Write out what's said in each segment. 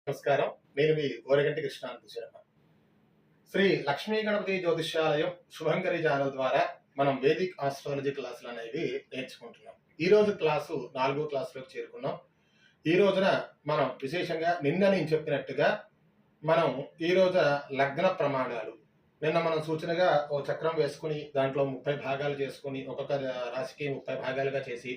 నమస్కారం. నేను మీ ఓరగంటి కృష్ణానంద శర్మ. శ్రీ లక్ష్మీ గణపతి జ్యోతిష్యాలయం శుభంకరి ఛానల్ ద్వారా మనం వేదిక్ ఆస్ట్రాలజీ క్లాసులు అనేవి నేర్చుకుంటున్నాం. ఈ రోజు క్లాసు 4వ క్లాసులోకి చేరుకున్నాం. ఈ రోజున మనం విశేషంగా నిన్న నేను చెప్పినట్టుగా మనం ఈ రోజు లగ్న ప్రమాణాలు నిన్న మనం సూచనగా ఓ చక్రం వేసుకుని దాంట్లో 30 భాగాలు చేసుకుని ఒక్కొక్క రాశికి 30 భాగాలుగా చేసి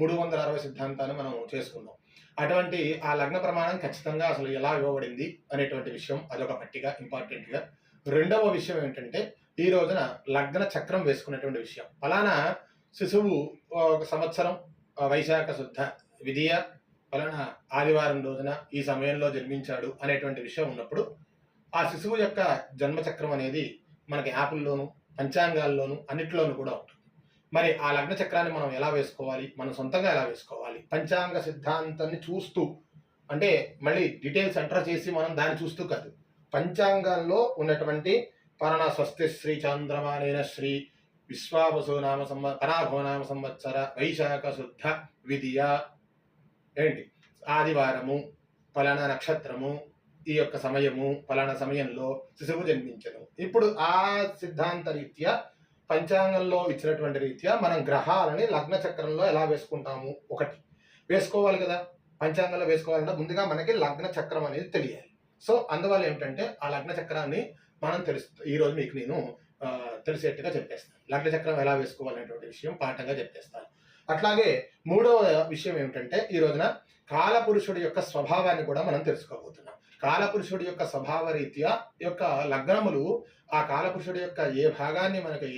360 సిద్ధాంతాన్ని మనం చేసుకున్నాం. అటువంటి ఆ లగ్న ప్రమాణం ఖచ్చితంగా అసలు ఎలా ఇవ్వబడింది అనేటువంటి విషయం అదొక పట్టిక ఇంపార్టెంట్గా. రెండవ విషయం ఏంటంటే ఈ రోజున లగ్న చక్రం వేసుకునేటువంటి విషయం. ఫలానా శిశువు ఒక సంవత్సరం వైశాఖ శుద్ధ విధియ ఫలానా ఆదివారం రోజున ఈ సమయంలో జన్మించాడు అనేటువంటి విషయం ఉన్నప్పుడు ఆ శిశువు యొక్క జన్మచక్రం అనేది మనకి యాపుల్లోను పంచాంగాల్లోను అన్నిట్లోనూ కూడా ఉంటుంది. మరి ఆ లగ్న చక్రాన్ని మనం ఎలా వేసుకోవాలి, మనం సొంతంగా ఎలా వేసుకోవాలి, పంచాంగ సిద్ధాంతాన్ని చూస్తూ, అంటే మళ్ళీ డీటెయిల్స్ ఎంటర్ చేసి మనం దాన్ని చూస్తూ కాదు, పంచాంగాల్లో ఉన్నటువంటి పరణ స్వస్తి శ్రీ చంద్రమానేన శ్రీ విశ్వావసు నామ పరాభవనామ సంవత్సర వైశాఖ శుద్ధ విధియ ఏంటి ఆదివారము ఫలానా నక్షత్రము ఈ యొక్క సమయము ఫలానా సమయంలో శిశువు జన్మించను. ఇప్పుడు ఆ సిద్ధాంత రీత్యా పంచాంగంలో ఇచ్చినటువంటి రీత్యా మనం గ్రహాలని లగ్న చక్రంలో ఎలా వేసుకుంటాము ఒకటి వేసుకోవాలి కదా. పంచాంగంలో వేసుకోవాలంటే ముందుగా మనకి లగ్న చక్రం అనేది తెలియాలి. సో అందువల్ల ఏమిటంటే ఆ లగ్న చక్రాన్ని మనం ఈరోజు మీకు నేను తెలిసేట్టుగా చెప్పేస్తాను. లగ్న చక్రం ఎలా వేసుకోవాలనేటువంటి విషయం పాఠంగా చెప్పేస్తాను. అట్లాగే మూడవ విషయం ఏమిటంటే ఈ రోజున కాలపురుషుడి యొక్క స్వభావాన్ని కూడా మనం తెలుసుకోబోతున్నాం. కాలపురుషుడి యొక్క స్వభావ రీత్యా యొక్క లగ్నములు ఆ కాలపురుషుడి యొక్క ఏ భాగాన్ని మనకి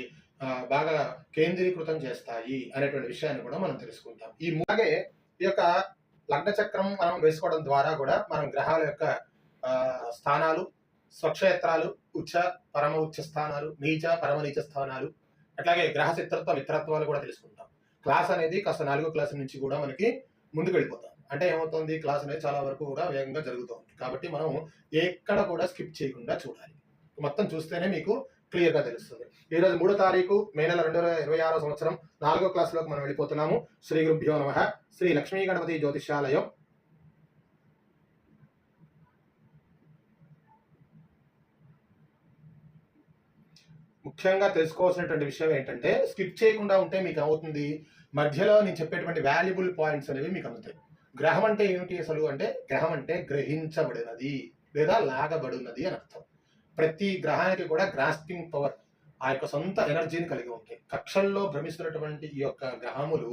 బాగా కేంద్రీకృతం చేస్తాయి అనేటువంటి విషయాన్ని కూడా మనం తెలుసుకుంటాం. అలాగే ఈ యొక్క లగ్న చక్రం మనం వేసుకోవడం ద్వారా కూడా మనం గ్రహాల యొక్క స్థానాలు, స్వక్షేత్రాలు, ఉచ్చ పరమ ఉచ్చ స్థానాలు, నీచ పరమ నీచ స్థానాలు, అట్లాగే గ్రహ చిత్రత్వ మిత్రత్వాలు కూడా తెలుసుకుంటాం. క్లాస్ అనేది కాస్త 4వ క్లాస్ నుంచి కూడా మనకి ముందుకు వెళ్ళిపోతాం. అంటే ఏమవుతుంది, క్లాస్ అనేది చాలా వరకు కూడా వేగంగా జరుగుతుంది. కాబట్టి మనం ఎక్కడ కూడా స్కిప్ చేయకుండా చూడాలి. మొత్తం చూస్తేనే మీకు క్లియర్గా తెలుస్తుంది. ఈరోజు 3వ తారీఖు మే నెల 2026 సంవత్సరం 4వ క్లాస్లోకి మనం వెళ్ళిపోతున్నాము. శ్రీ గురుభ్యో నమః. శ్రీ లక్ష్మీ గణపతి జ్యోతిష్యాలయం ముఖ్యంగా తెలుసుకోవాల్సినటువంటి విషయం ఏంటంటే స్కిప్ చేయకుండా ఉంటే మీకు అవుతుంది మధ్యలో నేను చెప్పేటువంటి వాల్యుబుల్ పాయింట్స్ అనేవి మీకు అందుతాయి. గ్రహం అంటే ఏమిటి అసలు అంటే గ్రహం అంటే గ్రహించబడినది లేదా లాగబడినది అని అర్థం. ప్రతి గ్రహానికి కూడా గ్రాస్పింగ్ పవర్ ఆ యొక్క సొంత ఎనర్జీని కలిగి ఉంటాయి. కక్షల్లో భ్రమిస్తున్నటువంటి ఈ యొక్క గ్రహములు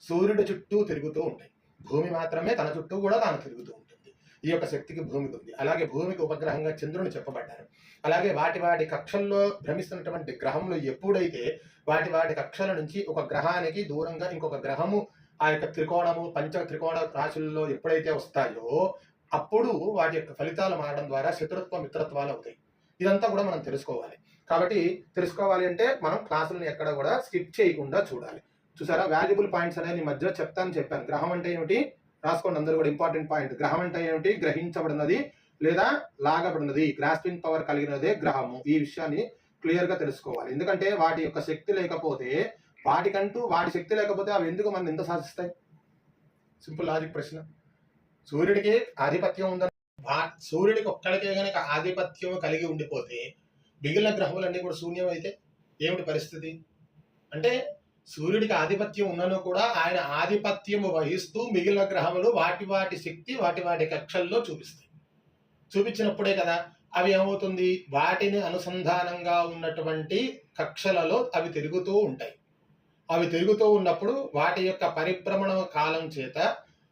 సూర్యుడి చుట్టూ తిరుగుతూ ఉంటాయి. భూమి మాత్రమే తన చుట్టూ కూడా తాను తిరుగుతూ ఉంటుంది. ఈ యొక్క శక్తికి భూమికి ఉంది. అలాగే భూమికి ఉపగ్రహంగా చంద్రుని చెప్పబడ్డారు. అలాగే వాటి కక్షల్లో భ్రమిస్తున్నటువంటి గ్రహములు ఎప్పుడైతే వాటి కక్షల నుంచి ఒక గ్రహానికి దూరంగా ఇంకొక గ్రహము ఆ యొక్క త్రికోణము పంచ త్రికోణ రాశుల్లో ఎప్పుడైతే వస్తాయో అప్పుడు వాటి యొక్క ఫలితాలు మారడం ద్వారా శత్రుత్వ మిత్రత్వాలు అవుతాయి. ఇదంతా కూడా మనం తెలుసుకోవాలి. కాబట్టి తెలుసుకోవాలి అంటే మనం క్లాసులను ఎక్కడ కూడా స్కిప్ చేయకుండా చూడాలి. చూసారా, వాల్యుబుల్ పాయింట్స్ అనేది మధ్యలో చెప్పాను. గ్రహం అంటే ఏమిటి రాసుకోండి అందరూ కూడా. ఇంపార్టెంట్ పాయింట్, గ్రహం అంటే ఏమిటి, గ్రహించబడినది లేదా లాగబడినది, గ్రాస్పింగ్ పవర్ కలిగినదే గ్రహము. ఈ విషయాన్ని క్లియర్ గా తెలుసుకోవాలి. ఎందుకంటే వాటి యొక్క శక్తి లేకపోతే వాటి శక్తి లేకపోతే అవి ఎందుకు మనం ఎంత సాధిస్తాయి? సింపుల్ లాజిక్ ప్రశ్న. సూర్యుడికి ఆధిపత్యం ఉందని సూర్యుడికి ఒక్కడికే కనుక ఆధిపత్యం కలిగి ఉండిపోతే మిగిలిన గ్రహములన్నీ కూడా శూన్యం అయితే ఏమిటి పరిస్థితి? అంటే సూర్యుడికి ఆధిపత్యం ఉన్నను కూడా ఆయన ఆధిపత్యము వహిస్తూ మిగిలిన గ్రహములు వాటి శక్తి వాటి కక్షల్లో చూపిస్తాయి. చూపించినప్పుడే కదా అవి ఏమవుతుంది, వాటిని అనుసంధానంగా ఉన్నటువంటి కక్షలలో అవి తిరుగుతూ ఉంటాయి. అవి తిరుగుతూ ఉన్నప్పుడు వాటి యొక్క పరిభ్రమణ కాలం చేత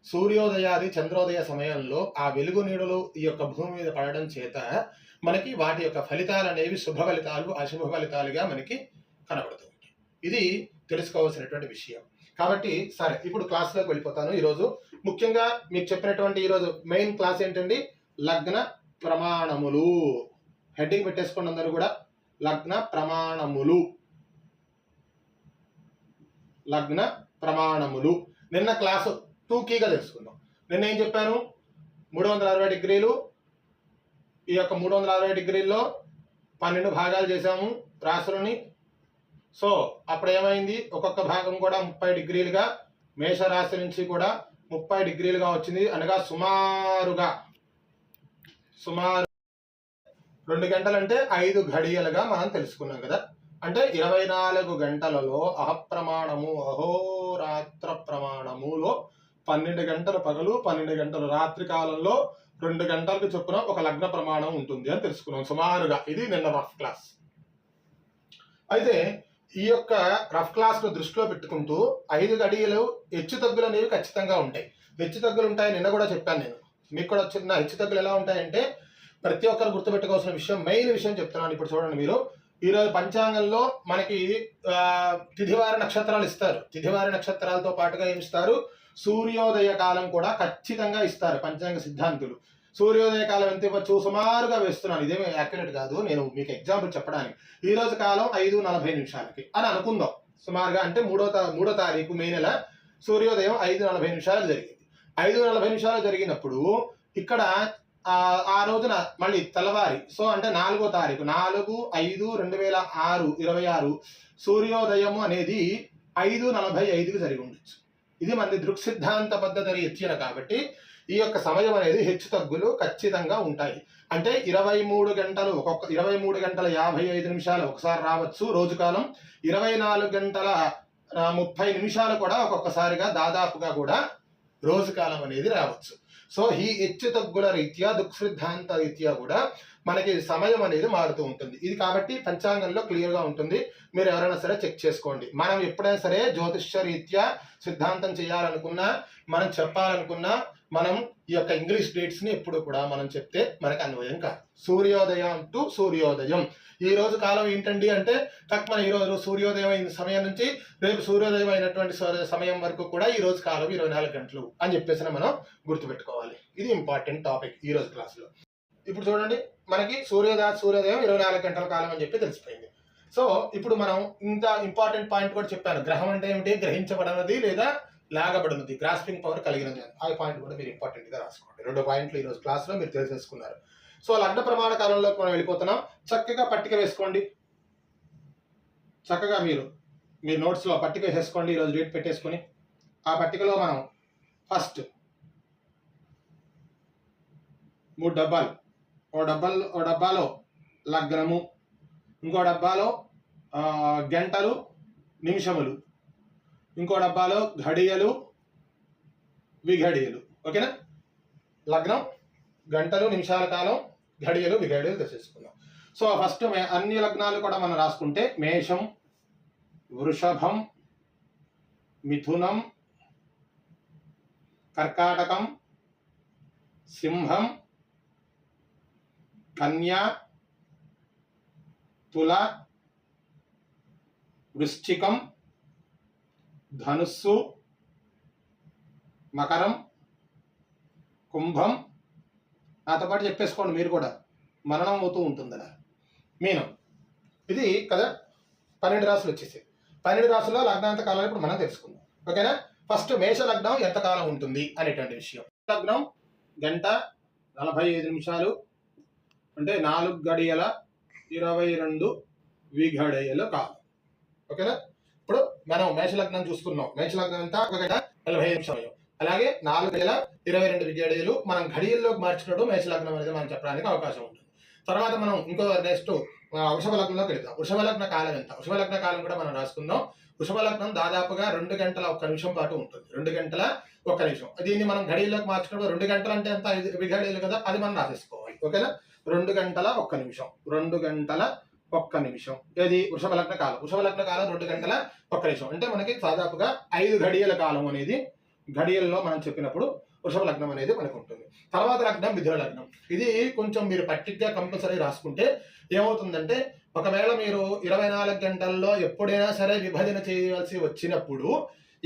సూర్యోదయాది చంద్రోదయ సమయంలో ఆ వెలుగు నీడలు ఈ యొక్క భూమి మీద పడడం చేత మనకి వాటి యొక్క ఫలితాలు అనేవి శుభ ఫలితాలు అశుభ ఫలితాలుగా మనకి కనబడుతూ ఉంటాయి. ఇది తెలుసుకోవాల్సినటువంటి విషయం. కాబట్టి సరే, ఇప్పుడు క్లాస్లోకి వెళ్ళిపోతాను. ఈరోజు ముఖ్యంగా మీకు చెప్పినటువంటి ఈరోజు మెయిన్ క్లాస్ ఏంటండి, లగ్న ప్రమాణములు. హెడ్డింగ్ పెట్టేసుకోండి అందరూ కూడా, లగ్న ప్రమాణములు. లగ్న ప్రమాణములు నిన్న క్లాసు టూకీగా తెలుసుకుందాం. నిన్న ఏం చెప్పాను, 360 డిగ్రీలు. ఈ యొక్క 360 డిగ్రీల్లో 12 భాగాలు చేశాము రాశులని. సో అప్పుడు ఏమైంది, ఒక్కొక్క భాగం కూడా 30 డిగ్రీలుగా మేషరాశి నుంచి కూడా 30 డిగ్రీలుగా వచ్చింది. అనగా సుమారుగా సుమారు 2 గంటలంటే 5 ఘడియలుగా మనం తెలుసుకున్నాం కదా. అంటే 24 గంటలలో అహప్రమాణము అహోరాత్ర ప్రమాణములో 12 గంటల పగలు 12 గంటల రాత్రి కాలంలో 2 గంటలకు చొప్పున ఒక లగ్న ప్రమాణం ఉంటుంది అని తెలుసుకున్నాం సుమారుగా. ఇది నిన్న రఫ్ క్లాస్. అయితే ఈ యొక్క రఫ్ క్లాస్ ను దృష్టిలో పెట్టుకుంటూ 5 గడియలు హెచ్చు తగ్గులు అనేవి ఖచ్చితంగా ఉంటాయి. హెచ్చు తగ్గులు ఉంటాయి నిన్న కూడా చెప్పాను నేను. మీకు కూడా చిన్న హెచ్చు తగ్గులు ఎలా ఉంటాయంటే ప్రతి ఒక్కరు గుర్తుపెట్టుకోవాల్సిన విషయం, మెయిన్ విషయం చెప్తున్నాను. ఇప్పుడు చూడండి మీరు, ఈరోజు పంచాంగంలో మనకి తిథివార నక్షత్రాలు ఇస్తారు. తిథివార నక్షత్రాలతో పాటుగా ఏమి ఇస్తారు? సూర్యోదయ కాలం కూడా ఖచ్చితంగా ఇస్తారు పంచాంగ సిద్ధాంతులు. సూర్యోదయ కాలం ఎంత ఇవ్వచ్చు? సుమారుగా వేస్తున్నాను, ఇదేమీ యాక్యురేట్ కాదు, నేను మీకు ఎగ్జాంపుల్ చెప్పడానికి. ఈ రోజు కాలం 5:40 అని అనుకుందాం సుమారుగా. అంటే మూడో తారీఖు మే నెల సూర్యోదయం 5:40 జరిగింది. 5:40 జరిగినప్పుడు ఇక్కడ ఆ రోజున మళ్ళీ తెల్లవారి, సో అంటే 4వ తారీఖు 4/5/2026 సూర్యోదయం అనేది 5:45కి జరిగి ఉండొచ్చు. ఇది మన దృక్ సిద్ధాంత పద్ధతి రీత్యన కాబట్టి ఈ యొక్క సమయం అనేది హెచ్చు తగ్గులు ఖచ్చితంగా ఉంటాయి. అంటే 23 గంటలు 23 గంటల 55 నిమిషాలు ఒకసారి రావచ్చు రోజు కాలం. 24 గంటల 30 నిమిషాలు కూడా ఒక్కొక్కసారిగా దాదాపుగా కూడా రోజు కాలం అనేది రావచ్చు. సో ఈ హెచ్చు తగ్గుల రీత్యా దుఃసిద్ధాంత రీత్యా కూడా మనకి సమయం అనేది మారుతూ ఉంటుంది. ఇది కాబట్టి పంచాంగంలో క్లియర్గా ఉంటుంది. మీరు ఎవరైనా సరే చెక్ చేసుకోండి. మనం ఎప్పుడైనా సరే జ్యోతిష్య రీత్యా సిద్ధాంతం చేయాలనుకున్నా, మనం చెప్పాలనుకున్నా, మనం ఈ యొక్క ఇంగ్లీష్ డేట్స్ ని ఎప్పుడు కూడా మనం చెప్తే మనకు అన్వయం కాదు. సూర్యోదయం టు సూర్యోదయం. ఈ రోజు కాలం ఏంటండి అంటే మన ఈ రోజు సూర్యోదయం అయిన సమయం నుంచి రేపు సూర్యోదయం అయినటువంటి సమయం వరకు కూడా ఈ రోజు కాలం 24 గంటలు అని చెప్పేసి మనం గుర్తుపెట్టుకోవాలి. ఇది ఇంపార్టెంట్ టాపిక్ ఈ రోజు క్లాసులో. ఇప్పుడు చూడండి, మనకి సూర్యోదయం 24 గంటల కాలం అని చెప్పి తెలిసిపోయింది. సో ఇప్పుడు మనం ఇంత ఇంపార్టెంట్ పాయింట్ కూడా చెప్పాను. గ్రహం అంటే ఏమిటి? గ్రహించబడినది లేదా లాగబడినది, గ్రాస్పింగ్ పవర్ కలిగినది. ఆ పాయింట్ కూడా మీరు ఇంపార్టెంట్ గా రాసుకోండి. 2 పాయింట్లు ఈ రోజు క్లాస్ లో మీరు తెలిసేసుకున్నారు. సో లగ్న ప్రమాణ కాలంలోకి మనం వెళ్ళిపోతున్నాం. చక్కగా పట్టిక వేసుకోండి. చక్కగా మీరు మీ నోట్స్ లో పట్టిక వేసేసుకోండి. ఈరోజు డేట్ పెట్టేసుకుని ఆ పట్టికలో మనం ఫస్ట్ 3 డబ్బాలు, ఓ డబ్బాలో లగ్నము, ఇంకో డబ్బాలో గంటలు నిమిషములు, ఇంకో డబ్బాలో ఘడియలు విఘడియలు. ఓకేనా? లగ్నం, గంటలు, నిమిషాల కాలం, ఘడియలు విఘడియలు తెచ్చేసుకుందాం. సో ఫస్ట్ అన్ని లగ్నాలు కూడా మనం రాసుకుంటే మేషం, వృషభం, మిథునం, కర్కాటకం, సింహం, కన్యా, తుల, వృశ్చికం, ధనుస్సు, మకరం, కుంభం. నాతో పాటు చెప్పేసుకోండి మీరు కూడా, మరణం అవుతూ ఉంటుంది అలా. మీనం. ఇది కదా 12 రాశులు వచ్చేసాయి. 12 రాశుల్లో లగ్నాంత కాలం ఇప్పుడు మనం తెలుసుకుందాం. ఓకేనా? ఫస్ట్ మేష లగ్నం ఎంత కాలం ఉంటుంది అనేటువంటి విషయం. లగ్నం గంట 45 నిమిషాలు అంటే 4:22 విఘడియలు కాలం. ఓకేనా? ఇప్పుడు మనం మేషలగ్నం చూసుకున్నాం. మేషలగ్నం అంతా 1 గంట 45 నిమిషాలు. అలాగే 4:22 విఘడియలు మనం ఘడియల్లోకి మార్చినప్పుడు మేషలగ్నం అనేది మనం చెప్పడానికి అవకాశం ఉంటుంది. తర్వాత మనం ఇంకో నెక్స్ట్ వృషభ లగ్నంలోకి వెళ్తాం. వృషభ లగ్న కాలం ఎంత? వృషభ లగ్న కాలం కూడా మనం రాసుకుందాం. వృషభ లగ్నం దాదాపుగా 2 గంటల 1 నిమిషం పాటు ఉంటుంది. 2 గంటల 1 నిమిషం. దీన్ని మనం ఘడియల్లోకి మార్చినప్పుడు 2 గంటలు అంటే ఎంత? 5 విఘడియలు కదా, అది మనం రాసేసుకోవాలి. ఓకేనా? 2 గంటల 1 నిమిషం. 2 గంటల 1 నిమిషం. ఇది వృషభ లగ్న కాలం. వృషభ లగ్న కాలం 2 గంటల 1 నిమిషం. అంటే మనకి దాదాపుగా 5 ఘడియల కాలం అనేది ఘడియల్లో మనం చెప్పినప్పుడు వృషభ లగ్నం అనేది మనకు ఉంటుంది. తర్వాత లగ్నం మిథున లగ్నం. ఇది కొంచెం మీరు పట్టికగా కంపల్సరీ రాసుకుంటే ఏమవుతుందంటే, ఒకవేళ మీరు 24 గంటల్లో ఎప్పుడైనా సరే విభజన చేయవలసి వచ్చినప్పుడు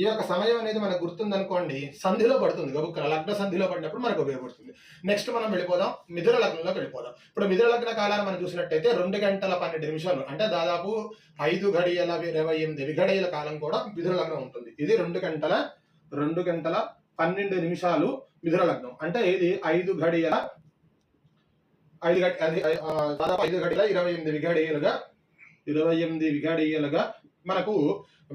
ఈ యొక్క సమయం అనేది మనకు గుర్తుందనుకోండి, సంధిలో పడుతుంది. గబుక్కన లగ్న సంధిలో పడినప్పుడు మనకు ఉపయోగపడుతుంది. నెక్స్ట్ మనం వెళ్ళిపోదాం, మిథున లగ్నంలోకి వెళ్ళిపోదాం. ఇప్పుడు మిథున లగ్న కాలాన్ని మనం చూసినట్టయితే 2 గంటల 12 నిమిషాలు అంటే దాదాపు 5 గడియల 28 విఘడియల కాలం కూడా మిథున లగ్నం ఉంటుంది. ఇది 2 గంటల 12 నిమిషాలు మిథున లగ్నం. అంటే ఇది 5 గడియల దాదాపు 5 గడియల 28 విఘడియలుగా మనకు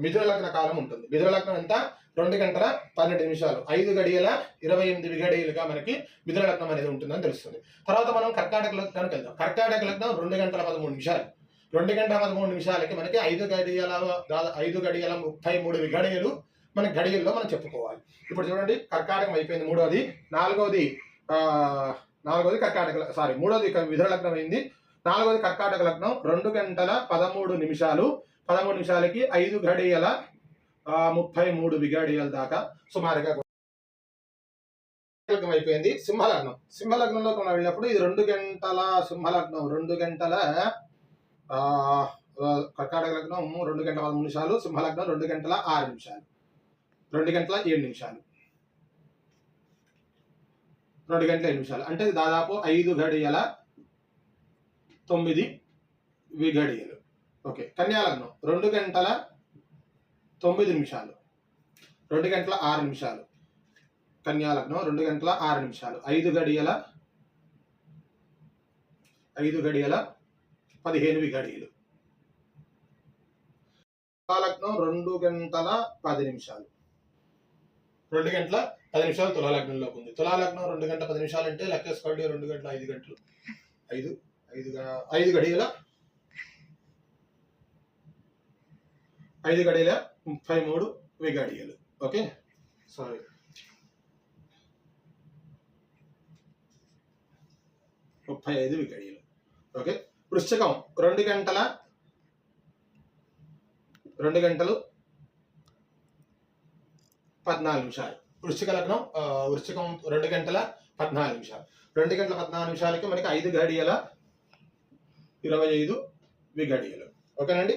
మిథున లగ్న కాలం ఉంటుంది. మిథున లగ్నం ఎంత? 2 గంటల 12 నిమిషాలు 5 గడియల 28 విఘడియలుగా మనకి మిథున లగ్నం అనేది ఉంటుందని తెలుస్తుంది. తర్వాత మనం కర్కాటక లగ్నానికి వెళ్దాం. కర్కాటక లగ్నం 2 గంటల 13 నిమిషాలు. 2 గంటల 13 నిమిషాలకి మనకి 5 గడియల 33 విఘడియలు మన గడియల్లో మనం చెప్పుకోవాలి. ఇప్పుడు చూడండి, కర్కాటకం అయిపోయింది, మూడోది. నాలుగోది కర్కాటక మూడోది మిథున లగ్నం అయింది. నాలుగోది కర్కాటక లగ్నం 2 గంటల 13 నిమిషాలు 13 నిమిషాలకి 5 గడియల 33 విఘడియల దాకా సుమారుగా లగ్నం అయిపోయింది. సింహలగ్నం. సింహలగ్నంలోకి మనం వెళ్ళినప్పుడు ఇది 2 గంటల సింహలగ్నం 2 గంటల కర్కాటక లగ్నం 2 గంటల 13 నిమిషాలు, సింహలగ్నం 2 గంటల 6 నిమిషాలు, 2 గంటల 7 నిమిషాలు, 2 గంటల 7 నిమిషాలు, అంటే దాదాపు 5 గడియల 9 విఘడియలు. ఓకే. కన్యాలగ్నం 2 గంటల 9 నిమిషాలు, 2 గంటల 6 నిమిషాలు, కన్యాలగ్నం 2 గంటల 6 నిమిషాలు, 5 గడియల 15 విఘడియలు. తులాలగ్నం 2 గంటల 10 నిమిషాలు, 2 గంటల 10 నిమిషాలు తులాలగ్నంలోకి ఉంది. తులాలగ్నం 2 గంటల 10 నిమిషాలు అంటే లెక్కేసుకోండి, 2 గంటల 5 గంటలు, 5 గడియల 33 విఘడియలు. ఓకే, సారీ, 35 విఘడియలు. ఓకే. వృశ్చికం 2 గంటలు 14 నిమిషాలు. వృశ్చిక లగ్నం వృశ్చికం 2 గంటల 14 నిమిషాలు. 2 గంటల 14 నిమిషాలకి మనకి 5 గడియల 25 విఘడియలు. ఓకేనండి.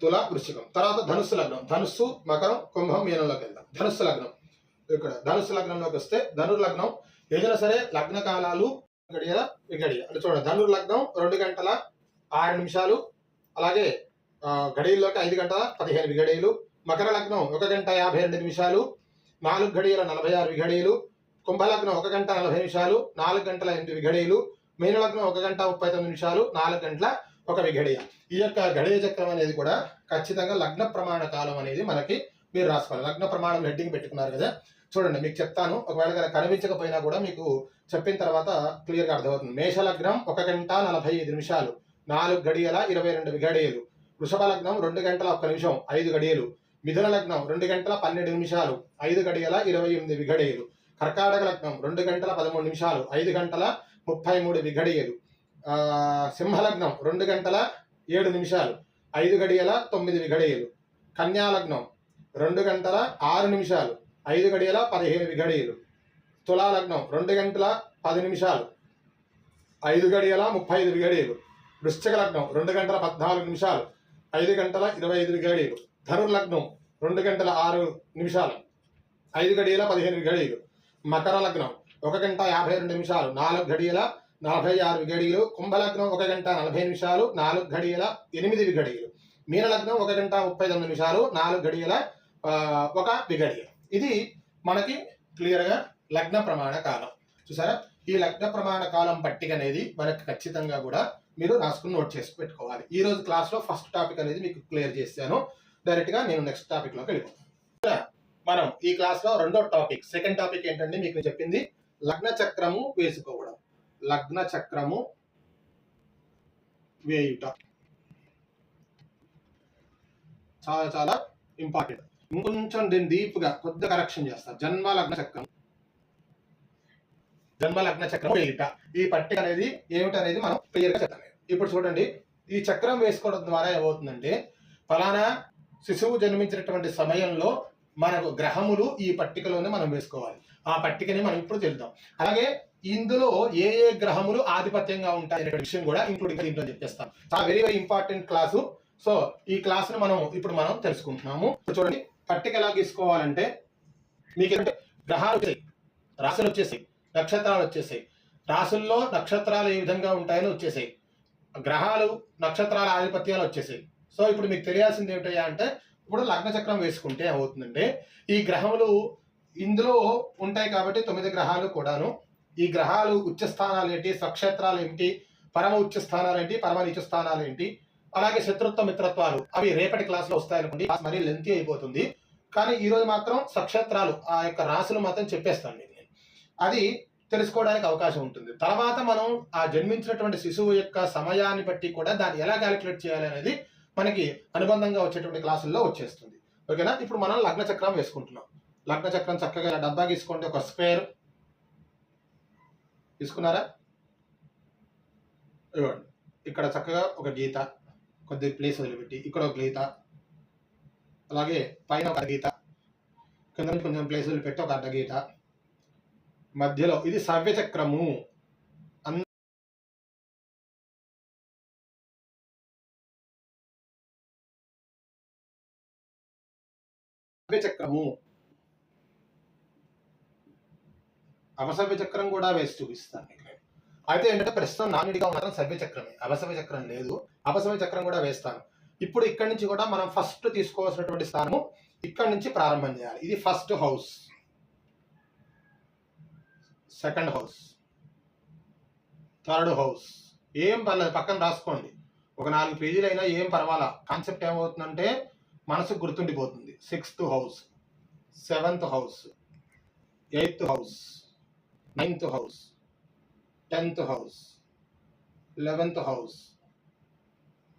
తుల వృశ్చికం. తర్వాత ధనుస్సు లగ్నం. ధనుస్సు, మకరం, కుంభం, మీనంలోకి వెళ్దాం. ధనుస్సు లగ్నం. ఇక్కడ ధనుస్సు లగ్నంలోకి వస్తే ధనుర్లగ్నం ఏదైనా సరే లగ్న కాలాలు గడియల విఘడియ అంటే చూడండి, ధనుర్లగ్నం 2 గంటల 6 నిమిషాలు, అలాగే గడియల్లోకి 5 గంటల 15 విఘడియలు. మకర లగ్నం 1 గంట 52 నిమిషాలు, 4 గడియల 46 విఘడియలు. కుంభలగ్నం 1 గంట 40 నిమిషాలు, 4 గంటల 8 విఘడియలు. మీనలగ్నం 1 గంట 39 నిమిషాలు, 4 గంటల 1 విఘడియ. ఈ యొక్క గడియ చక్రం అనేది కూడా ఖచ్చితంగా లగ్న ప్రమాణ కాలం అనేది మనకి మీరు రాసుకోవాలి. లగ్న ప్రమాణం హెడ్డింగ్ పెట్టుకున్నారు కదా, చూడండి మీకు చెప్తాను. ఒకవేళ కనిపించకపోయినా కూడా మీకు చెప్పిన తర్వాత క్లియర్గా అర్థమవుతుంది. మేషలగ్నం 1 గంట 45 నిమిషాలు, 4 గడియల 22 విఘడియలు. వృషభ లగ్నం 2 గంటల 1 నిమిషం, 5 గడియలు. మిథున లగ్నం 2 గంటల 12 నిమిషాలు, 5 గడియల 28 విఘడియలు. కర్కాటక లగ్నం 2 గంటల 13 నిమిషాలు, 5 గంటల 33 విఘడియలు. సింహలగ్నం 2 గంటల 7 నిమిషాలు, 5 గడియల 9 విఘడియలు. కన్యాలగ్నం 2 గంటల 6 నిమిషాలు, 5 గడియల 15 విఘడియలు. తులాలగ్నం 2 గంటల 10 నిమిషాలు, 5 గడియల 35 విఘడియలు. వృశ్చిక లగ్నం 2 గంటల 14 నిమిషాలు, 5 గంటల 25 విఘడియలు. ధనుర్లగ్నం 2 గంటల 6 నిమిషాలు, 5 గడియల 15 విఘడియలు. మకర లగ్నం 1 గంట 52 నిమిషాలు, 4 గడియల 46 విఘడియలు. కుంభలగ్నం 1 గంట 40 నిమిషాలు, 4 గడియల 8 విఘడియలు. మీనలగ్నం 1 గంట 39 నిమిషాలు, 4 గడియల 1 విఘడియ. ఇది మనకి క్లియర్గా లగ్న ప్రమాణ కాలం. చూసారా, ఈ లగ్న ప్రమాణ కాలం పట్టిక అనేది మనకి ఖచ్చితంగా కూడా మీరు రాసుకుని నోట్ చేసి పెట్టుకోవాలి. ఈ రోజు క్లాస్లో ఫస్ట్ టాపిక్ అనేది మీకు క్లియర్ చేశాను. డైరెక్ట్గా నేను నెక్స్ట్ టాపిక్లోకి వెళ్ళిపోతాను. మనం ఈ క్లాస్లో రెండో టాపిక్, సెకండ్ టాపిక్ ఏంటంటే మీకు చెప్పింది లగ్న చక్రము వేసుకోవడం. లగ్న చక్రము వేయుట చాలా చాలా ఇంపార్టెంట్. ఇంకొంచెం దీన్ని డీప్గా కొద్దిగా కరెక్షన్ చేస్తారు. జన్మ లగ్న చక్రం వేయుట. ఈ పట్టిక అనేది ఏమిటనేది మనం క్లియర్గా చెప్తాను. ఇప్పుడు చూడండి, ఈ చక్రం వేసుకోవడం ద్వారా ఏమవుతుందంటే, ఫలానా శిశువు జన్మించినటువంటి సమయంలో మనకు గ్రహములు ఈ పట్టికలోనే మనం వేసుకోవాలి. ఆ పట్టికని మనం ఇప్పుడు తెలుద్దాం. అలాగే ఇందులో ఏ ఏ గ్రహములు ఆధిపత్యంగా ఉంటాయి అనే విషయం కూడా ఇంక్లూడింగ్ దీంట్లో చెప్పేస్తాం. చాలా very very important class. So ఈ క్లాసును ఇప్పుడు మనం తెలుసుకుంటున్నాము. చూడండి, పట్టిక ఎలా గీసుకోవాలంటే మీకు గ్రహాలు వచ్చేసాయి, రాశులు వచ్చేసాయి, నక్షత్రాలు వచ్చేసాయి. రాశుల్లో నక్షత్రాలు ఏ విధంగా ఉంటాయని వచ్చేసాయి, గ్రహాలు నక్షత్రాల ఆధిపత్యాలు వచ్చేసాయి. సో ఇప్పుడు మీకు తెలియాల్సింది ఏమిటయ్యా అంటే, ఇప్పుడు లగ్న చక్రం వేసుకుంటే ఏమవుతుందంటే, ఈ గ్రహములు ఇందులో ఉంటాయి కాబట్టి 9 గ్రహాలు కూడాను. ఈ గ్రహాలు ఉచ్చ స్థానాలు ఏంటి, స్వక్షేత్రాలు ఏంటి, పరమ ఉచ్చ స్థానాలు ఏంటి, పరమ నీచ స్థానాలు ఏంటి, అలాగే శత్రుత్వ మిత్రత్వాలు అవి రేపటి క్లాస్లో వస్తాయనుకోండి. మరీ లెంతీ అయిపోతుంది. కానీ ఈరోజు మాత్రం స్వక్షేత్రాలు ఆ యొక్క రాశులు మాత్రం చెప్పేస్తాను మీకు నేను. అది తెలుసుకోవడానికి అవకాశం ఉంటుంది. తర్వాత మనం ఆ జన్మించినటువంటి శిశువు యొక్క సమయాన్ని బట్టి కూడా దాన్ని ఎలా క్యాలిక్యులేట్ చేయాలి అనేది మనకి అనుబంధంగా వచ్చేటువంటి క్లాసుల్లో వచ్చేస్తుంది. ఓకేనా? ఇప్పుడు మనం లగ్న చక్రం వేసుకుంటున్నాం. లగ్న చక్రం చక్కగా డబ్బా తీసుకోండి, ఒక స్క్వేర్ తీసుకున్నారా? ఇవ్వండి. ఇక్కడ చక్కగా ఒక గీత, కొద్ది ప్లేస్ వదిలిపెట్టి ఇక్కడ ఒక గీత, అలాగే పైన ఒక గీత, కింద నుంచి కొంచెం ప్లేస్ వదిలిపెట్టి ఒక అర్ధ గీత, మధ్యలో ఇది సవ్యచక్రము. సవ్యచక్రము, అవసవ్య చక్రం కూడా వేసి చూపిస్తాను మీకు. అయితే ఏంటంటే ప్రస్తుతం నానుడిగా మాత్రం సవ్య చక్రమే, అవసవ్య చక్రం లేదు. అపసవ్య చక్రం కూడా వేస్తాను. ఇప్పుడు ఇక్కడి నుంచి కూడా మనం ఫస్ట్ తీసుకోవాల్సినటువంటి స్థానము ఇక్కడి నుంచి ప్రారంభం చేయాలి. ఇది first house, second house, third house. ఏం పర్లేదు, పక్కన రాసుకోండి. ఒక 4 పేజీలు అయినా ఏం పర్వాలా. కాన్సెప్ట్ ఏమవుతుందంటే మనసు గుర్తుండిపోతుంది. 6th house, 7th house, 8th house, 9th house, 10th house, 11th house,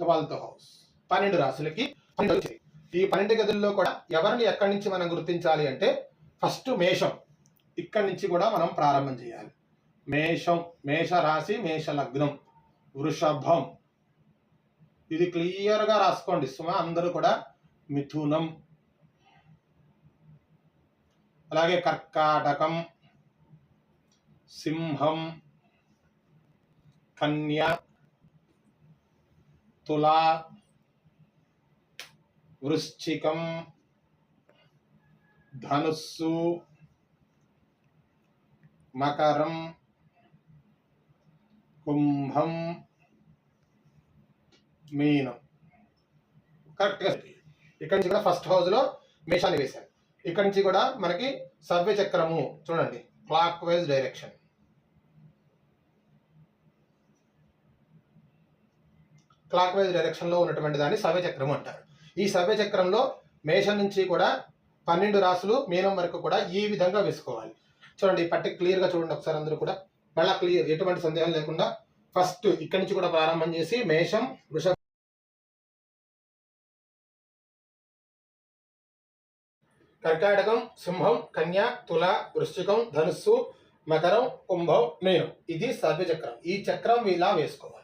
12th house. 12 రాశులకి 12. ఈ 12 గదుల్లో కూడా ఎవరిని ఎక్కడి నుంచి మనం గుర్తించాలి అంటే ఫస్ట్ మేషం, ఇక్కడి నుంచి కూడా మనం ప్రారంభం చేయాలి. మేషం, మేష రాశి, మేష లగ్నం. వృషభం, ఇది క్లియర్గా రాసుకోండి సుమా అందరూ కూడా. మిథునం, అలాగే కర్కాటకం, సింహం, కన్య, తులా, వృశ్చికం, ధనుస్సు, మకరం, కుంభం, మీనం. కరెక్ట్గా ఇక్కడి నుంచి కూడా ఫస్ట్ హౌస్ లో మేషాన్ని వేశాను. ఇక్కడి నుంచి కూడా మనకి సవ్య చక్రము చూడండి, clock wise direction. Clock wise direction లో ఉన్నటువంటి దాన్ని సవ్య చక్రం అంటారు. ఈ సవ్య చక్రంలో మేషం నుంచి కూడా 12 రాశులు మీనం వరకు కూడా ఈ విధంగా వేసుకోవాలి. చూడండి, పట్టి క్లియర్ గా చూడండి ఒకసారి అందరూ కూడా. మళ్ళీ క్లియర్, ఎటువంటి సందేహం లేకుండా ఫస్ట్ ఇక్కడి నుంచి కూడా ప్రారంభం చేసి మేషం, వృషభ, కర్కాటకం, సింహం, కన్య, తుల, వృశ్చికం, ధనుస్సు, మకరం, కుంభం, మీనం. ఇది సవ్య చక్రం. ఈ చక్రం ఇలా వేసుకోవాలి.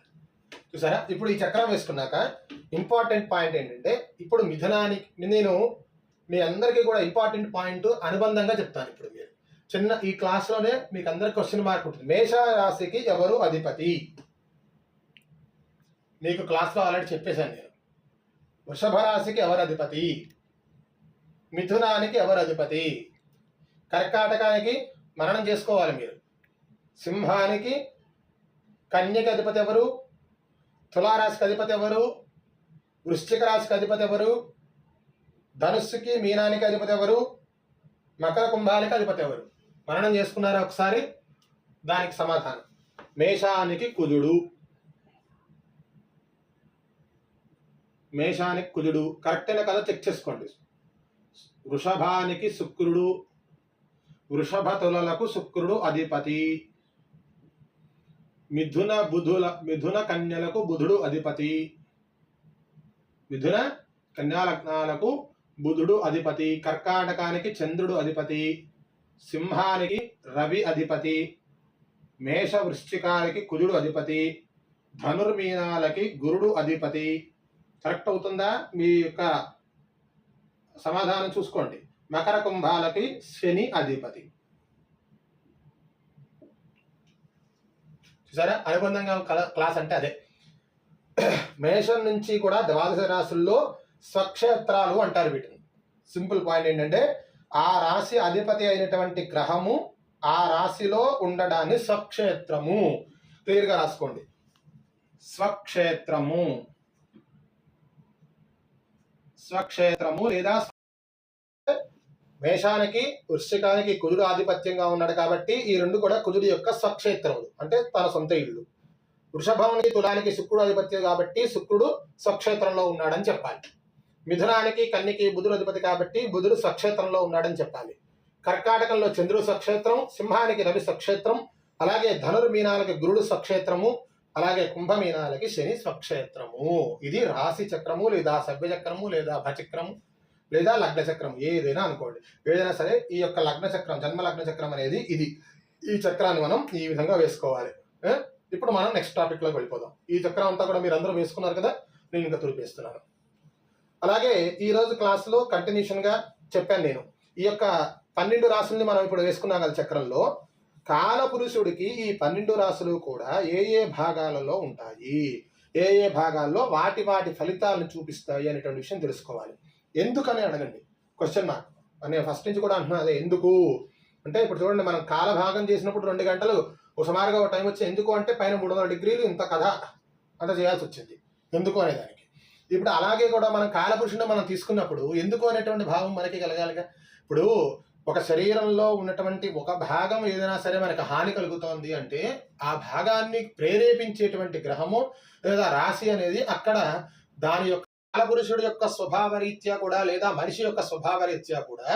చూసారా? ఇప్పుడు ఈ చక్రం వేసుకున్నాక ఇంపార్టెంట్ పాయింట్ ఏంటంటే ఇప్పుడు మిథునానికి, నేను మీ అందరికీ కూడా ఇంపార్టెంట్ పాయింట్ అనుబంధంగా చెప్తాను. ఇప్పుడు మీరు చిన్న ఈ క్లాస్లోనే మీకు అందరికి క్వశ్చన్ మార్క్ ఉంటుంది. మేష రాశికి ఎవరు అధిపతి? మీకు క్లాస్లో ఆల్రెడీ చెప్పేశాను నేను. వృషభ రాశికి ఎవరు అధిపతి? మిథునానికి ఎవరు అధిపతి? కర్కాటకానికి మననం చేసుకోవాలి మీరు. సింహానికి, కన్యకి అధిపతి ఎవరు? తులారాశికి అధిపతి ఎవరు? వృశ్చిక రాశికి అధిపతి ఎవరు? ధనుస్సుకి, మీనానికి అధిపతి ఎవరు? మకర కుంభానికి అధిపతి ఎవరు? మననం చేసుకున్నారా ఒకసారి? దానికి సమాధానం మేషానికి కుజుడు. మేషానికి కుజుడు కరెక్టేనా కదా చెక్ చేసుకోండి. వృషభానికి శుక్రుడు, వృషభ తులలకు శుక్రుడు అధిపతి. మిథున కన్యలకు బుధుడు అధిపతి. మిథున కన్యా లగ్నాలకు బుధుడు అధిపతి. కర్కాటకానికి చంద్రుడు అధిపతి. సింహానికి రవి అధిపతి. మేష వృశ్చికానికి కుజుడు అధిపతి. ధనుర్మీనాలకి గురుడు అధిపతి. కరెక్ట్ అవుతుందా? మీ యొక్క సమాధానం చూసుకోండి. మకర కుంభాలకి శని అధిపతి. చూసారా? అనుబంధంగా క్లాస్ అంటే అదే. మేషం నుంచి కూడా ద్వాదశ రాశుల్లో స్వక్షేత్రాలు అంటారు వీటిని. సింపుల్ పాయింట్ ఏంటంటే ఆ రాశి అధిపతి అయినటువంటి గ్రహము ఆ రాశిలో ఉండడాన్ని స్వక్షేత్రము. క్లియర్గా రాసుకోండి. స్వక్షేత్రము, స్వక్షేత్రము లేదా మేషానికి వృశ్చికానికి కుజుడు ఆధిపత్యంగా ఉన్నాడు కాబట్టి ఈ రెండు కూడా కుజుడి యొక్క స్వక్షేత్రములు, అంటే తన సొంత ఇల్లు. వృషభానికి తులానికి శుక్రుడు ఆధిపత్యం కాబట్టి శుక్రుడు స్వక్షేత్రంలో ఉన్నాడని చెప్పాలి. మిథునానికి కన్యకి బుధుడు అధిపతి కాబట్టి బుధుడు స్వక్షేత్రంలో ఉన్నాడని చెప్పాలి. కర్కాటకంలో చంద్రుడు స్వక్షేత్రం, సింహానికి రవి స్వక్షేత్రం, అలాగే ధనుర్మీనాలకి గురుడు స్వక్షేత్రము, అలాగే కుంభమీనాలకి శని స్వక్షేత్రము. ఇది రాశి చక్రము లేదా సభ్య చక్రము లేదా భచక్రము లేదా లగ్న చక్రం ఏదైనా అనుకోండి. ఏదైనా సరే ఈ యొక్క లగ్న చక్రం, జన్మ లగ్న చక్రం అనేది ఇది. ఈ చక్రాన్ని మనం ఈ విధంగా వేసుకోవాలి. ఇప్పుడు మనం నెక్స్ట్ టాపిక్ లోకి వెళ్ళిపోదాం. ఈ చక్రం అంతా కూడా మీరు అందరూ వేసుకున్నారు కదా, నేను ఇంకా తుడిపేస్తున్నాను. అలాగే ఈ రోజు క్లాసులో కంటిన్యూషన్ గా చెప్పాను నేను. ఈ యొక్క 12 రాశుల్ని మనం ఇప్పుడు వేసుకున్నాం కదా చక్రంలో. కాలపురుషుడికి ఈ 12 రాశులు కూడా ఏ ఏ భాగాలలో ఉంటాయి, ఏ ఏ భాగాల్లో వాటి వాటి ఫలితాలను చూపిస్తాయి అనేటువంటి విషయం తెలుసుకోవాలి. ఎందుకని అడగండి, క్వశ్చన్ మార్క్. నేను ఫస్ట్ నుంచి కూడా అంటున్నా అదే, ఎందుకు అంటే ఇప్పుడు చూడండి, మనం కాల భాగం చేసినప్పుడు 2 గంటలు సుమారుగా ఒక టైం వచ్చి, ఎందుకు అంటే పైన 300 డిగ్రీలు ఇంత కథ అంత చేయాల్సి వచ్చింది ఎందుకు అనేదానికి. ఇప్పుడు అలాగే కూడా మనం కాలపురుషుడిని మనం తీసుకున్నప్పుడు ఎందుకు అనేటువంటి భావం మనకి కలగాలిగా. ఇప్పుడు ఒక శరీరంలో ఉన్నటువంటి ఒక భాగం ఏదైనా సరే మనకు హాని కలుగుతోంది అంటే ఆ భాగాన్ని ప్రేరేపించేటువంటి గ్రహము లేదా రాశి అనేది అక్కడ దాని యొక్క కాలపురుషుడి యొక్క స్వభావ రీత్యా కూడా లేదా మనిషి యొక్క స్వభావ రీత్యా కూడా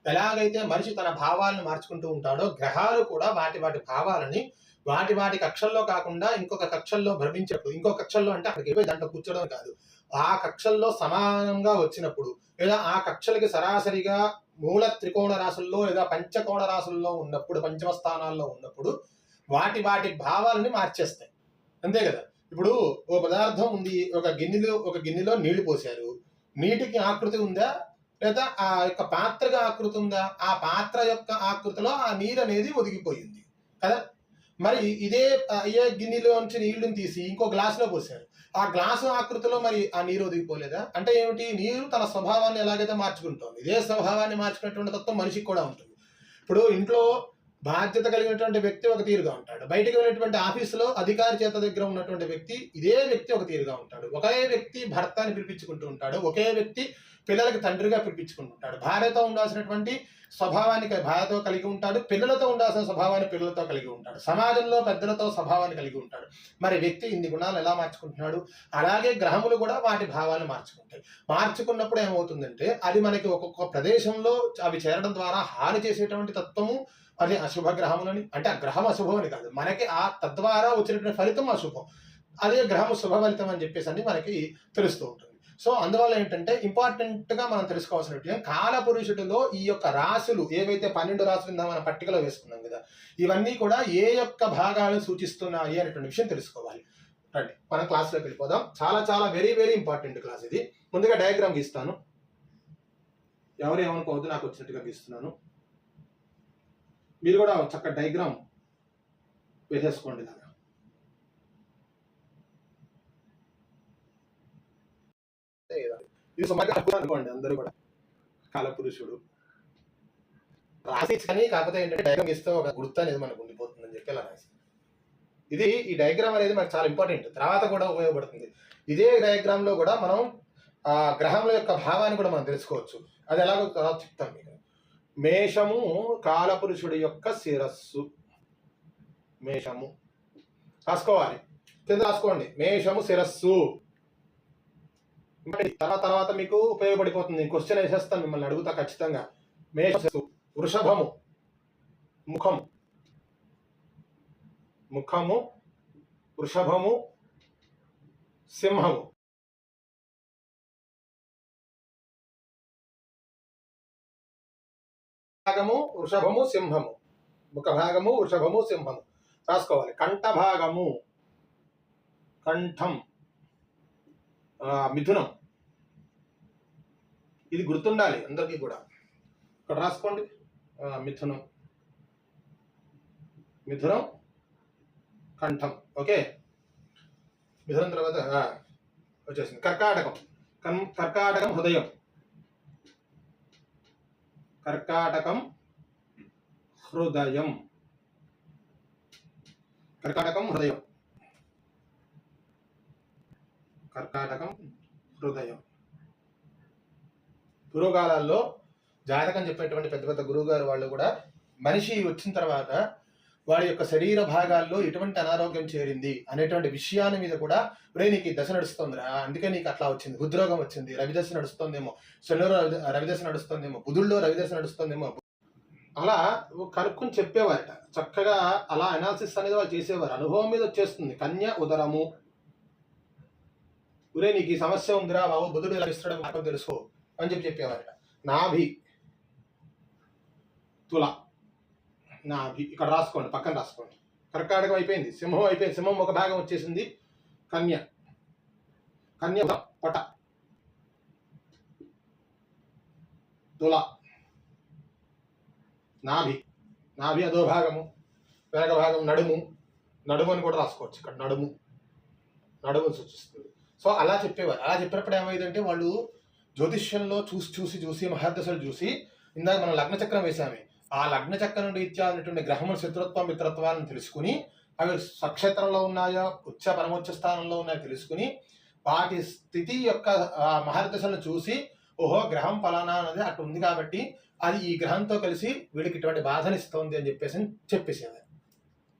ఎలాగైతే మనిషి తన భావాలను మార్చుకుంటూ ఉంటాడో, గ్రహాలు కూడా వాటి వాటి భావాలని వాటి వాటి కక్షల్లో కాకుండా ఇంకొక కక్షల్లో భ్రమించినప్పుడు, ఇంకొక కక్షల్లో అంటే అక్కడికి వెళ్ళి దాంట్లో కూర్చోవడం కాదు, ఆ కక్షల్లో సమానంగా వచ్చినప్పుడు లేదా ఆ కక్షలకి సరాసరిగా మూల త్రికోణ రాశుల్లో లేదా పంచకోణ రాశుల్లో ఉన్నప్పుడు, పంచమ స్థానాల్లో ఉన్నప్పుడు వాటి వాటి భావాలని మార్చేస్తాయి. అంతే కదా. ఇప్పుడు ఓ పదార్థం ఉంది, ఒక గిన్నెలో నీళ్లు పోసారు, నీటికి ఆకృతి ఉందా లేదా ఆ యొక్క పాత్రగా ఆకృతి ఉందా? ఆ పాత్ర యొక్క ఆకృతిలో ఆ నీరు అనేది ఒదిగిపోయింది కదా. మరి ఇదే గిన్నెలోంచి నీళ్లను తీసి ఇంకో గ్లాసులో పోసారు, ఆ గ్లాసు ఆకృతిలో మరి ఆ నీరు ఒదిగిపోలేదా? అంటే ఏమిటి, నీరు తన స్వభావాన్ని ఎలాగైతే మార్చుకుంటోంది, ఇదే స్వభావాన్ని మార్చుకునేటువంటి తత్వం మనిషికి కూడా ఉంటుంది. ఇప్పుడు ఇంట్లో బాధ్యత కలిగినటువంటి వ్యక్తి ఒక తీరుగా ఉంటాడు, బయటకు వెళ్ళినటువంటి ఆఫీసులో అధికారి చేత దగ్గర ఉన్నటువంటి వ్యక్తి ఇదే వ్యక్తి ఒక తీరుగా ఉంటాడు. ఒకే వ్యక్తి భర్తని పిలిపించుకుంటూ ఉంటాడు, ఒకే వ్యక్తి పిల్లలకి తండ్రిగా పిలిపించుకుంటుంటాడు. భార్యతో ఉండాల్సినటువంటి స్వభావాన్ని భార్యతో కలిగి ఉంటాడు, పిల్లలతో ఉండాల్సిన స్వభావాన్ని పిల్లలతో కలిగి ఉంటాడు, సమాజంలో పెద్దలతో స్వభావాన్ని కలిగి ఉంటాడు. మరి వ్యక్తి ఇన్ని గుణాలు ఎలా మార్చుకుంటున్నాడు? అలాగే గ్రహములు కూడా వాటి భావాన్ని మార్చుకుంటాయి. మార్చుకున్నప్పుడు ఏమవుతుందంటే అది మనకి ఒక్కొక్క ప్రదేశంలో అవి చేరడం ద్వారా హాని చేసేటువంటి తత్వము అది అశుభ గ్రహములని, అంటే ఆ గ్రహం అశుభం అని కాదు, మనకి ఆ తద్వారా వచ్చినటువంటి ఫలితం అశుభం, అదే గ్రహము శుభ ఫలితం అని చెప్పేసి అని మనకి తెలుస్తూ ఉంటుంది. సో అందువల్ల ఏంటంటే ఇంపార్టెంట్ గా మనం తెలుసుకోవాల్సిన విషయం, కాలపురుషుడిలో ఈ యొక్క రాశులు ఏవైతే 12 రాశులు మనం పట్టికలో వేసుకున్నాం కదా, ఇవన్నీ కూడా ఏ యొక్క భాగాలను సూచిస్తున్నాయి అనేటువంటి విషయం తెలుసుకోవాలి. రండి మనం క్లాస్లోకి వెళ్ళిపోదాం. చాలా చాలా వెరీ వెరీ ఇంపార్టెంట్ క్లాస్ ఇది. ముందుగా డయాగ్రామ్ గీస్తాను, ఎవరు ఏమనుకోవద్దు, నాకు వచ్చినట్టుగా గీస్తున్నాను. మీరు కూడా చక్కగా డయాగ్రామ్ వేసేసుకోండి. ఇది సుమారుగా అనుకోండి అందరూ కూడా. కాలపురుషుడు రాసి కానీ కాకపోతే ఏంటంటే డయాగ్రామ్ ఇస్తే ఒక గుర్తు అనేది మనకు ఉండిపోతుందని చెప్పి అలా రాసి, ఇది ఈ డయాగ్రామ్ అనేది మనకు చాలా ఇంపార్టెంట్, తర్వాత కూడా ఉపయోగపడుతుంది. ఇదే డయాగ్రామ్ లో కూడా మనం ఆ గ్రహముల యొక్క భావాన్ని కూడా మనం తెలుసుకోవచ్చు. అది ఎలాగో తర్వాత చెప్తాను మీకు. మేషము కాలపురుషుడి యొక్క శిరస్సు, మేషము రాసుకోవాలి, కింద రాసుకోండి మేషము శిరస్సు. తర్వాత మీకు ఉపయోగపడిపోతుంది. క్వశ్చన్ వేసేస్తాను, మిమ్మల్ని అడుగుతా ఖచ్చితంగా. మేషము వృషభము ముఖము, ముఖము వృషభము సింహము, భాగము వృషభము సింహము, ముఖ భాగము వృషభము సింహము రాసుకోవాలి. కంఠ భాగము కంఠం మిథునం, ఇది గుర్తుండాలి అందరికీ కూడా. ఇక్కడ రాసుకోండి మిథునం, మిథునం కంఠం. ఓకే, మిథునం తర్వాత వచ్చేసింది కర్కాటకం. కర్కాటకం హృదయం, కర్కాటకం హృదయం, కర్కాటకం హృదయం, కర్కాటకం హృదయం. పూర్వకాలాల్లో జాతకం చెప్పేటువంటి పెద్ద పెద్ద గురువు గారు వాళ్ళు కూడా మనిషి వచ్చిన తర్వాత వాడి యొక్క శరీర భాగాల్లో ఎటువంటి అనారోగ్యం చేరింది అనేటువంటి విషయాన్ని మీద కూడా నీకు దశ నడుస్తుందిరా, అందుకే నీకు అట్లా వచ్చింది, హృద్రోగం వచ్చింది, రవిదశ నడుస్తుందేమో, శనిలో రవిదశ నడుస్తుందేమో, బుధుల్లో రవిదశ నడుస్తుందేమో, అలా కనుక్కొని చెప్పేవారట. చక్కగా అలా అనాలిసిస్ అనేది వాళ్ళు చేసేవారు. అనుభవం మీద వచ్చేస్తుంది. కన్య ఉదరము, నీకు ఈ సమస్య ఉందిరా బాబు, బుధుడు ఇలా ఇస్తాడో మాత్రం తెలుసుకో అని చెప్పేవారట. నాభి, తుల, నాభి ఇక్కడ రాసుకోండి, పక్కన రాసుకోండి. కర్కాటకం అయిపోయింది, సింహం అయిపోయింది, సింహం ఒక భాగం వచ్చేసింది. కన్య, కన్య పట, తుల, నాభి, నాభి అదో భాగము, వెనక భాగం నడుము, నడుము అని కూడా రాసుకోవచ్చు. ఇక్కడ నడుము, నడుము సూచిస్తుంది. సో అలా చెప్పేవారు. అలా చెప్పినప్పుడు ఏమైందంటే వాళ్ళు జ్యోతిష్యంలో చూసి మహర్దశలు చూసి, ఇందాక మనం లగ్న చక్రం వేసామే, ఆ లగ్న చక్రం రీత్యా ఉన్నటువంటి గ్రహముల శత్రుత్వం మిత్రత్వాలను తెలుసుకుని, అవి స్వక్షేత్రంలో ఉన్నాయో ఉచ్చ పరమోచ్చ స్థానంలో ఉన్నాయో తెలుసుకుని, వాటి స్థితి యొక్క మహర్దశలను చూసి, ఓహో గ్రహం ఫలానా అనేది అటు ఉంది కాబట్టి అది ఈ గ్రహంతో కలిసి వీడికి ఇటువంటి బాధనిస్తుంది అని చెప్పేసేవారు.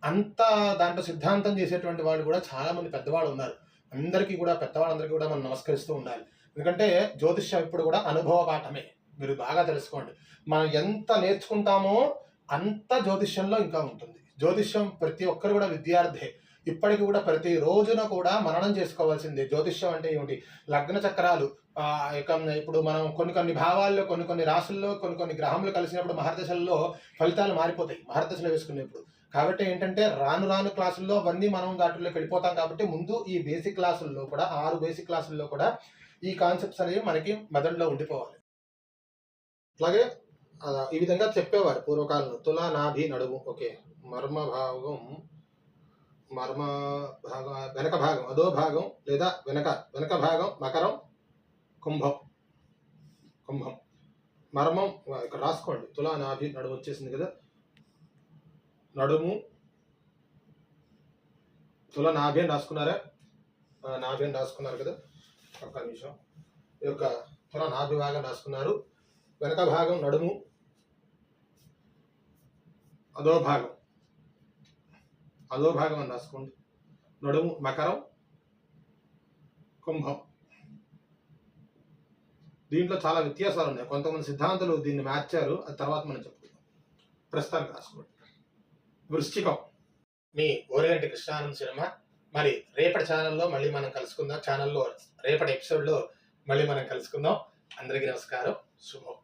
అంత దాంట్లో సిద్ధాంతం చేసేటువంటి వాళ్ళు కూడా చాలా మంది పెద్దవాళ్ళు ఉన్నారు. అందరికీ కూడా పెద్దవాళ్ళందరికీ కూడా మనం నమస్కరిస్తూ ఉండాలి. ఎందుకంటే జ్యోతిష్యం ఇప్పుడు కూడా అనుభవ పాఠమే. మీరు బాగా తెలుసుకోండి. మనం ఎంత నేర్చుకుంటామో అంత జ్యోతిష్యంలో ఇంకా ఉంటుంది. జ్యోతిష్యం ప్రతి ఒక్కరు కూడా విద్యార్థే. ఇప్పటికి కూడా ప్రతి రోజున కూడా మననం చేసుకోవాల్సిందే. జ్యోతిష్యం అంటే ఏమిటి, లగ్న చక్రాలు, ఇప్పుడు మనం కొన్ని భావాల్లో కొన్ని రాశుల్లో కొన్ని గ్రహములు కలిసినప్పుడు మహర్దశల్లో ఫలితాలు మారిపోతాయి మహర్దశలు వేసుకునేప్పుడు. కాబట్టి ఏంటంటే రాను క్లాసుల్లో అవన్నీ మనం దాంట్లోకి వెళ్ళిపోతాం. కాబట్టి ముందు ఈ బేసిక్ క్లాసుల్లో కూడా 6 బేసిక్ క్లాసుల్లో కూడా ఈ కాన్సెప్ట్స్ అనేవి మనకి మెదడులో ఉండిపోవాలి. అలాగే ఈ విధంగా చెప్పేవారు పూర్వకాలంలో. తుల, నాభి, నడుము, ఓకే. మర్మ భాగం, వెనక భాగం, అదో భాగం లేదా వెనక భాగం మకరం, కుంభం. మర్మం ఇక్కడ రాసుకోండి. తుల, నాభి, నడుము వచ్చేసింది కదా. నడుము, తుల, నాభి అని రాసుకున్నారా? నాభి అని రాసుకున్నారు కదా. ఒక్క నిమిషం. ఈ యొక్క తుల నాభి భాగం రాసుకున్నారు. వెనక భాగం నడుము, అదో భాగం అని రాసుకోండి. నడుము మకరం, కుంభం. దీంట్లో చాలా వ్యత్యాసాలు ఉన్నాయి. కొంతమంది సిద్ధాంతులు దీన్ని మార్చారు, అది తర్వాత మనం చెప్పుకుందాం. ప్రస్తుతానికి రాసుకోండి. వృశ్చికం, మీ ఓరిగంటి కృష్ణానంద శర్మ. మరి రేపటి ఛానల్లో మళ్ళీ మనం కలుసుకుందాం. రేపటి ఎపిసోడ్లో మళ్ళీ మనం కలుసుకుందాం. అందరికీ నమస్కారం, శుభం.